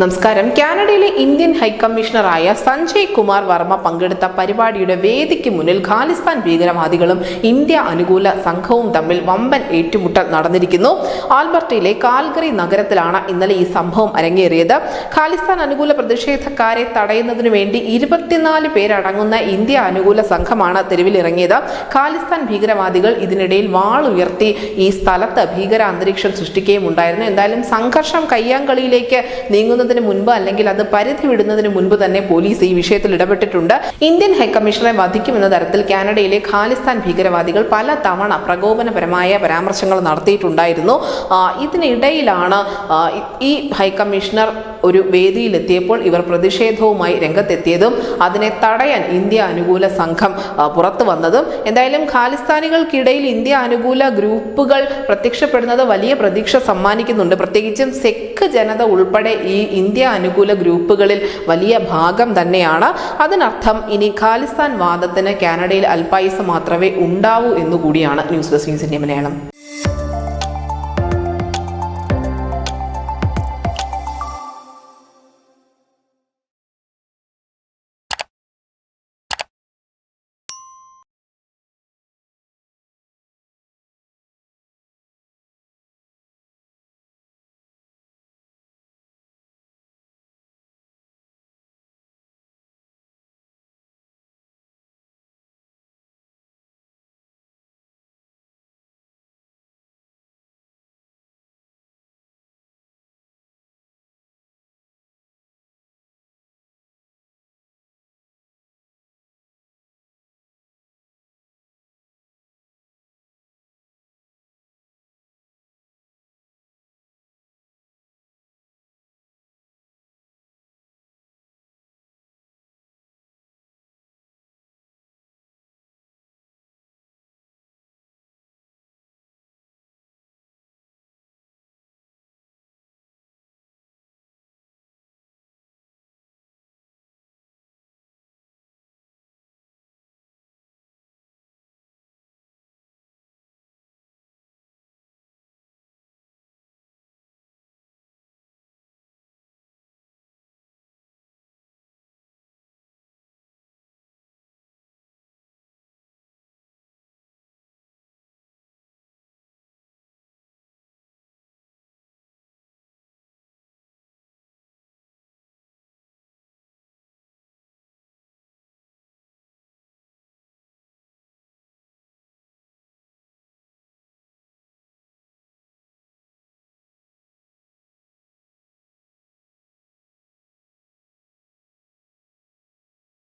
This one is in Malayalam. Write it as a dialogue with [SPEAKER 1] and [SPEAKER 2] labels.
[SPEAKER 1] നമസ്കാരം. കാനഡയിലെ ഇന്ത്യൻ ഹൈക്കമ്മീഷണറായ സഞ്ജയ് കുമാർ വർമ്മ പങ്കെടുത്ത പരിപാടിയുടെ വേദിക്ക് മുന്നിൽ ഖാലിസ്ഥാൻ ഭീകരവാദികളും ഇന്ത്യ അനുകൂല സംഘവും തമ്മിൽ വമ്പൻ ഏറ്റുമുട്ടൽ നടന്നിരിക്കുന്നു. ആൽബർട്ടയിലെ കാൽഗറി നഗരത്തിലാണ് ഇന്നലെ ഈ സംഭവം അരങ്ങേറിയത്. ഖാലിസ്ഥാൻ അനുകൂല പ്രതിഷേധക്കാരെ തടയുന്നതിനു വേണ്ടി 24 പേരടങ്ങുന്ന ഇന്ത്യ അനുകൂല സംഘമാണ് തെരുവിലിറങ്ങിയത്. ഖാലിസ്ഥാൻ ഭീകരവാദികൾ ഇതിനിടയിൽ വാളുയർത്തി ഈ സ്ഥലത്ത് ഭീകര അന്തരീക്ഷം സൃഷ്ടിക്കുകയും ഉണ്ടായിരുന്നു. എന്തായാലും സംഘർഷം കയ്യാങ്കളിയിലേക്ക് നീങ്ങുന്ന മുൻപ് അല്ലെങ്കിൽ അത് പരിധി വിടുന്നതിന് മുൻപ് തന്നെ പോലീസ് ഈ വിഷയത്തിൽ ഇടപെട്ടിട്ടുണ്ട്. ഇന്ത്യൻ ഹൈക്കമ്മീഷണറെ വധിക്കുമെന്ന തരത്തിൽ കാനഡയിലെ ഖാലിസ്ഥാൻ ഭീകരവാദികൾ പല തവണ പ്രകോപനപരമായ പരാമർശങ്ങൾ നടത്തിയിട്ടുണ്ടായിരുന്നു. ഇതിനിടയിലാണ് ഈ ഹൈക്കമ്മീഷണർ ഒരു വേദിയിലെത്തിയപ്പോൾ ഇവർ പ്രതിഷേധവുമായി രംഗത്തെത്തിയതും അതിനെ തടയാൻ ഇന്ത്യ അനുകൂല സംഘം പുറത്തു വന്നതും. എന്തായാലും ഖാലിസ്ഥാനികൾക്കിടയിൽ ഇന്ത്യ അനുകൂല ഗ്രൂപ്പുകൾ പ്രത്യക്ഷപ്പെടുന്നത് വലിയ പ്രതീക്ഷ സമ്മാനിക്കുന്നുണ്ട്. പ്രത്യേകിച്ചും സിഖ് ജനത ഉൾപ്പെടെ ഈ ഇന്ത്യ അനുകൂല ഗ്രൂപ്പുകളിൽ വലിയ ഭാഗം തന്നെയാണ്. അതിനർത്ഥം ഇനി ഖാലിസ്ഥാൻ വാദത്തിന് കാനഡയിൽ അല്പായുസ് മാത്രമേ ഉണ്ടാവൂ എന്നുകൂടിയാണ്. News desk news India Malayalam.